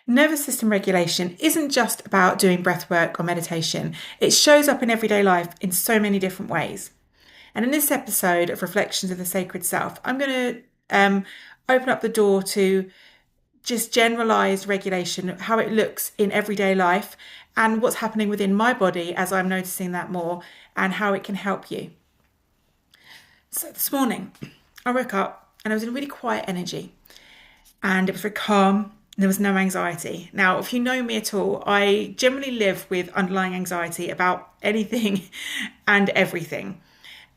Nervous system regulation isn't just about doing breath work or meditation. It shows up in everyday life in so many different ways. And in this episode of Reflections of the Sacred Self, I'm going to open up the door to just generalized regulation, how it looks in everyday life, and what's happening within my body as I'm noticing that more, and how it can help you. So this morning, I woke up and I was in a really quiet energy, and it was very calm. There was no anxiety. Now, if you know me at all, I generally live with underlying anxiety about anything and everything.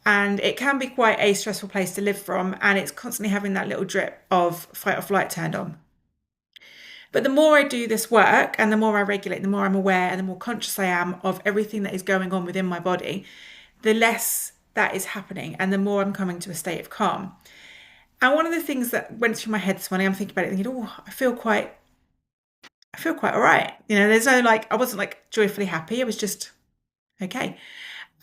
And it can be quite a stressful place to live from, and it's constantly having that little drip of fight or flight turned on. But the more I do this work and the more I regulate, the more I'm aware and the more conscious I am of everything that is going on within my body, the less that is happening and the more I'm coming to a state of calm. And one of the things that went through my head this morning, I'm thinking about it, thinking, oh, I feel quite all right. There's no I wasn't joyfully happy. I was just okay.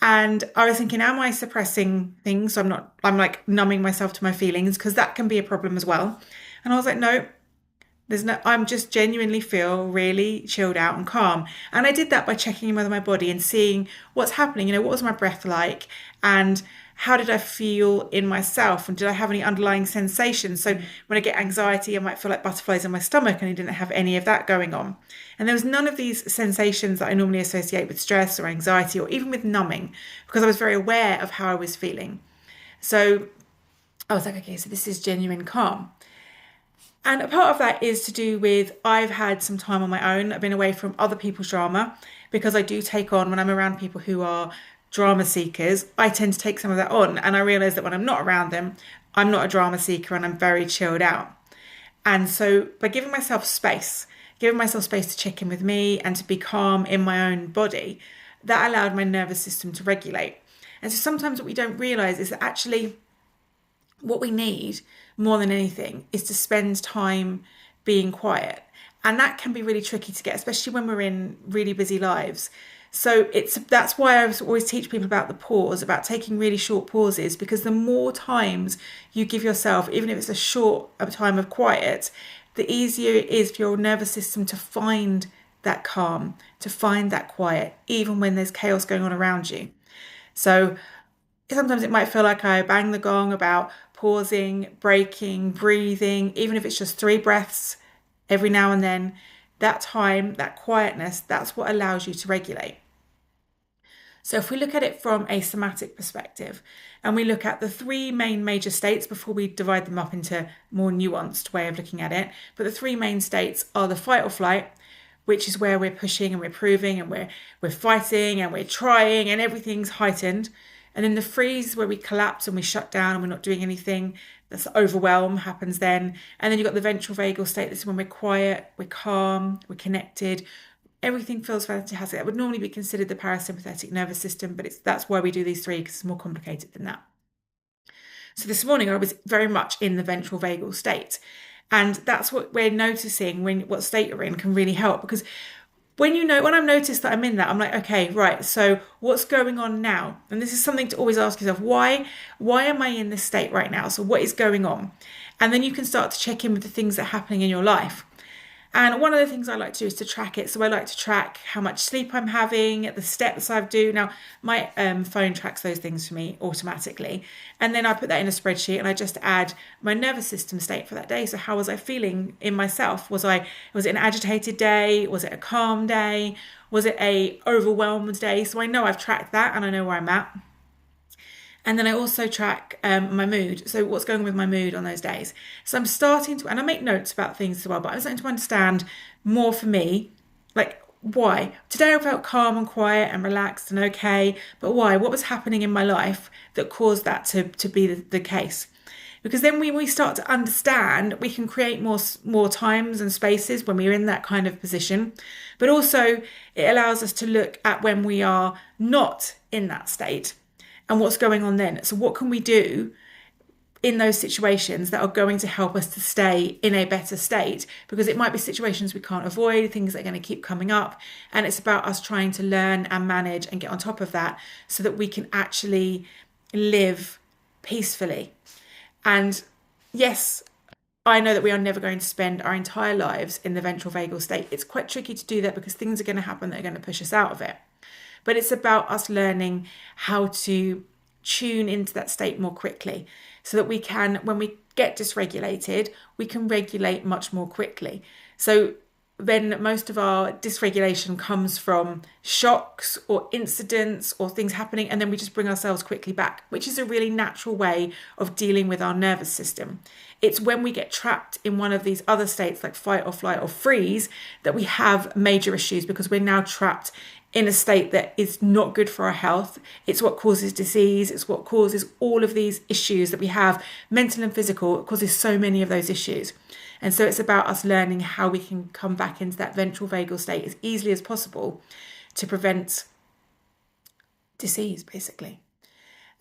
And I was thinking, am I suppressing things? So I'm numbing myself to my feelings, because that can be a problem as well. And I was like, no, I'm just genuinely feel really chilled out and calm. And I did that by checking in with my body and seeing what's happening. What was my breath like? And how did I feel in myself? And did I have any underlying sensations? So when I get anxiety, I might feel like butterflies in my stomach, and I didn't have any of that going on. And there was none of these sensations that I normally associate with stress or anxiety or even with numbing, because I was very aware of how I was feeling. So I was like, okay, so this is genuine calm. And a part of that is to do with, I've had some time on my own. I've been away from other people's drama, because I do take on, when I'm around people who are drama seekers, I tend to take some of that on. And I realize that when I'm not around them, I'm not a drama seeker and I'm very chilled out. And so by giving myself space to check in with me and to be calm in my own body, that allowed my nervous system to regulate. And so sometimes what we don't realize is that actually what we need more than anything is to spend time being quiet. And that can be really tricky to get, especially when we're in really busy lives. So that's why I always teach people about the pause, about taking really short pauses, because the more times you give yourself, even if it's a short time of quiet, the easier it is for your nervous system to find that calm, to find that quiet, even when there's chaos going on around you. So sometimes it might feel like I bang the gong about pausing, breaking, breathing, even if it's just 3 breaths every now and then. That time, that quietness, that's what allows you to regulate. So if we look at it from a somatic perspective, and we look at the 3 main major states before we divide them up into more nuanced way of looking at it, but the 3 main states are the fight or flight, which is where we're pushing and we're proving and we're fighting and we're trying and everything's heightened. And then the freeze, where we collapse and we shut down and we're not doing anything. That's overwhelm happens then. And then you've got the ventral vagal state. This is when we're quiet, we're calm, we're connected. Everything feels fantastic. That would normally be considered the parasympathetic nervous system, but that's why we do these 3, because it's more complicated than that. So this morning I was very much in the ventral vagal state. And that's what we're noticing what state you're in can really help, because when I've noticed that I'm in that, I'm like, okay, right, so what's going on now? And this is something to always ask yourself, why am I in this state right now? So what is going on? And then you can start to check in with the things that are happening in your life. And one of the things I like to do is to track it. So I like to track how much sleep I'm having, the steps I do. Now, my phone tracks those things for me automatically. And then I put that in a spreadsheet and I just add my nervous system state for that day. So how was I feeling in myself? Was it an agitated day? Was it a calm day? Was it a overwhelmed day? So I know I've tracked that and I know where I'm at. And then I also track my mood. So what's going on with my mood on those days. So I'm starting to, and I make notes about things as well, but I'm starting to understand more for me, like why. Today I felt calm and quiet and relaxed and okay, but why? What was happening in my life that caused that to be the case? Because then when we start to understand, we can create more times and spaces when we're in that kind of position. But also it allows us to look at when we are not in that state. And what's going on then? So what can we do in those situations that are going to help us to stay in a better state? Because it might be situations we can't avoid, things that are going to keep coming up. And it's about us trying to learn and manage and get on top of that so that we can actually live peacefully. And yes, I know that we are never going to spend our entire lives in the ventral vagal state. It's quite tricky to do that because things are going to happen that are going to push us out of it. But it's about us learning how to tune into that state more quickly so that we can, when we get dysregulated, we can regulate much more quickly. So then most of our dysregulation comes from shocks or incidents or things happening, and then we just bring ourselves quickly back, which is a really natural way of dealing with our nervous system. It's when we get trapped in one of these other states like fight or flight or freeze that we have major issues, because we're now trapped in a state that is not good for our health. It's what causes disease. It's what causes all of these issues that we have, mental and physical. It causes so many of those issues. And so it's about us learning how we can come back into that ventral vagal state as easily as possible to prevent disease, basically.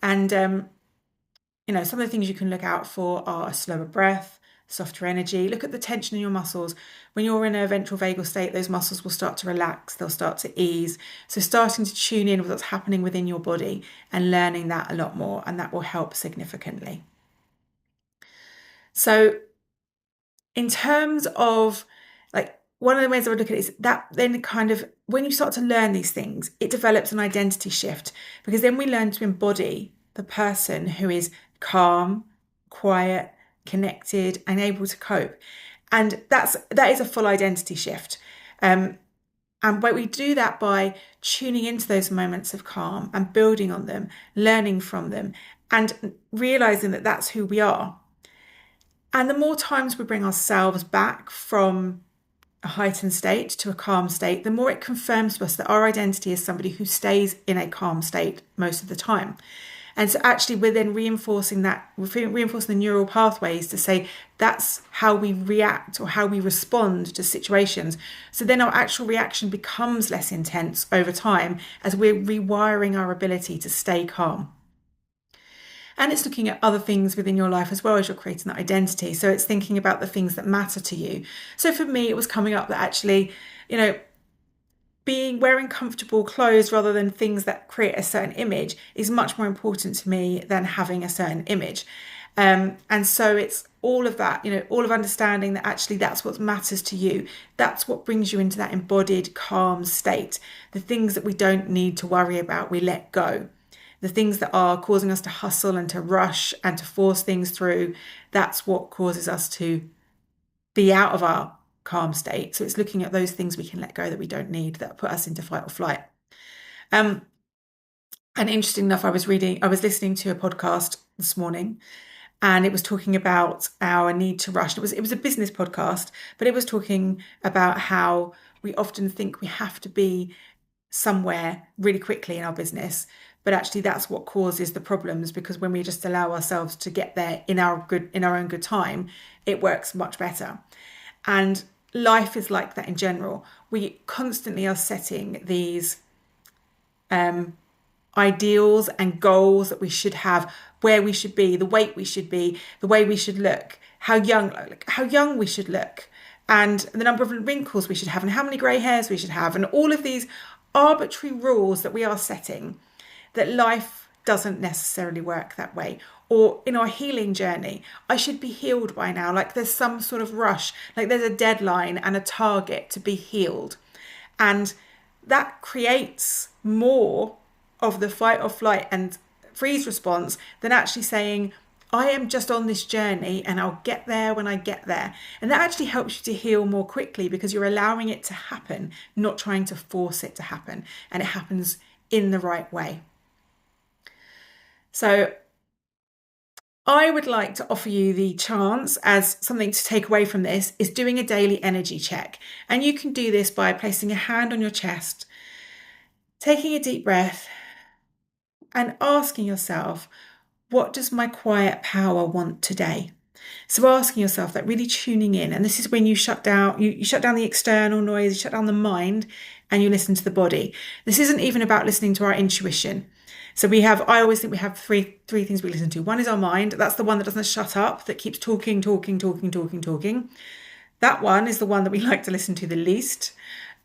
And, some of the things you can look out for are a slower breath, softer energy. Look at the tension in your muscles. When you're in a ventral vagal state, those muscles will start to relax, they'll start to ease. So starting to tune in with what's happening within your body and learning that a lot more, and that will help significantly. So in terms of one of the ways I would look at it is that then kind of when you start to learn these things, it develops an identity shift, because then we learn to embody the person who is calm, quiet, connected, and able to cope. And that is a full identity shift. And we do that by tuning into those moments of calm and building on them, learning from them, and realizing that that's who we are. And the more times we bring ourselves back from a heightened state to a calm state, the more it confirms to us that our identity is somebody who stays in a calm state most of the time. And so actually we're then reinforcing the neural pathways to say that's how we react or how we respond to situations. So then our actual reaction becomes less intense over time as we're rewiring our ability to stay calm. And it's looking at other things within your life as well as you're creating that identity. So it's thinking about the things that matter to you. So for me, it was coming up that actually, wearing comfortable clothes rather than things that create a certain image is much more important to me than having a certain image. And so it's all of that, all of understanding that actually that's what matters to you. That's what brings you into that embodied, calm state. The things that we don't need to worry about, we let go. The things that are causing us to hustle and to rush and to force things through, that's what causes us to be out of our calm state. So it's looking at those things we can let go that we don't need, that put us into fight or flight. And interesting enough, I was listening to a podcast this morning, and it was talking about our need to rush. It was a business podcast, but it was talking about how we often think we have to be somewhere really quickly in our business, but actually that's what causes the problems, because when we just allow ourselves to get there in our own good time, it works much better. And life is like that in general. We constantly are setting these ideals and goals that we should have, where we should be, the weight we should be, the way we should look, how young we should look, and the number of wrinkles we should have, and how many grey hairs we should have, and all of these arbitrary rules that we are setting, that life doesn't necessarily work that way. Or in our healing journey, I should be healed by now. Like there's some sort of rush, like there's a deadline and a target to be healed. And that creates more of the fight or flight and freeze response than actually saying, I am just on this journey and I'll get there when I get there. And that actually helps you to heal more quickly, because you're allowing it to happen, not trying to force it to happen. And it happens in the right way. So I would like to offer you the chance, as something to take away from this, is doing a daily energy check. And you can do this by placing a hand on your chest, taking a deep breath, and asking yourself, what does my quiet power want today? So asking yourself that, really tuning in. And this is when you shut down, you shut down the external noise, you shut down the mind, and you listen to the body. This isn't even about listening to our intuition. So I always think we have three things we listen to. One is our mind. That's the one that doesn't shut up, that keeps talking. That one is the one that we like to listen to the least,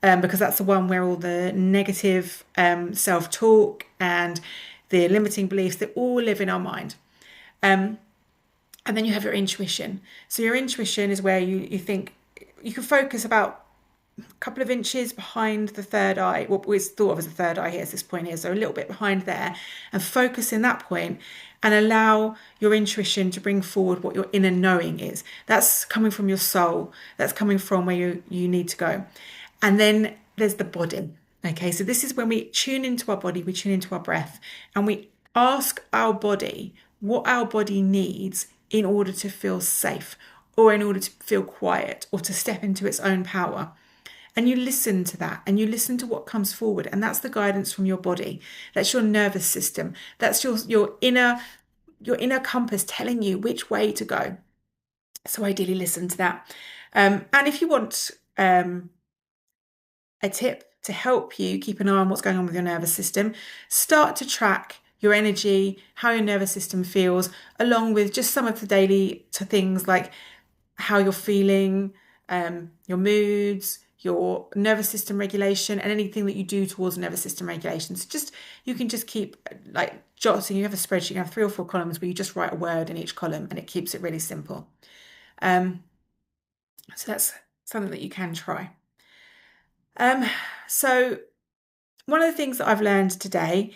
because that's the one where all the negative self-talk and the limiting beliefs, they all live in our mind. And then you have your intuition. So your intuition is where you think you can focus about a couple of inches behind the third eye, what is thought of as the third eye here, is this point here, so a little bit behind there, and focus in that point and allow your intuition to bring forward what your inner knowing is. That's coming from your soul. That's coming from where you need to go. And then there's the body. Okay, so this is when we tune into our body, we tune into our breath, and we ask our body what our body needs in order to feel safe, or in order to feel quiet, or to step into its own power. And you listen to that, and you listen to what comes forward, and that's the guidance from your body. That's your nervous system. That's your inner compass telling you which way to go. So ideally listen to that. And if you want a tip to help you keep an eye on what's going on with your nervous system, start to track your energy, how your nervous system feels, along with just some of the daily things like how you're feeling, your moods, your nervous system regulation, and anything that you do towards nervous system regulation. So you can just keep like jotting. You have a spreadsheet, you have 3 or 4 columns where you just write a word in each column, and it keeps it really simple. So that's something that you can try. So one of the things that I've learned today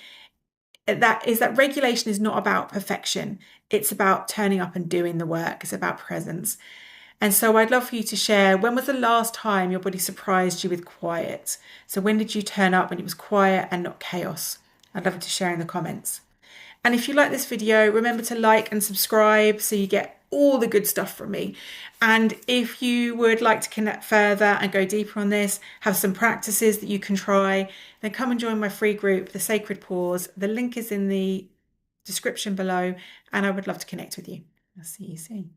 is that regulation is not about perfection. It's about turning up and doing the work. It's about presence. And so I'd love for you to share, when was the last time your body surprised you with quiet? So when did you turn up when it was quiet and not chaos? I'd love you to share in the comments. And if you like this video, remember to like and subscribe so you get all the good stuff from me. And if you would like to connect further and go deeper on this, have some practices that you can try, then come and join my free group, The Sacred Pause. The link is in the description below, and I would love to connect with you. I'll see you soon.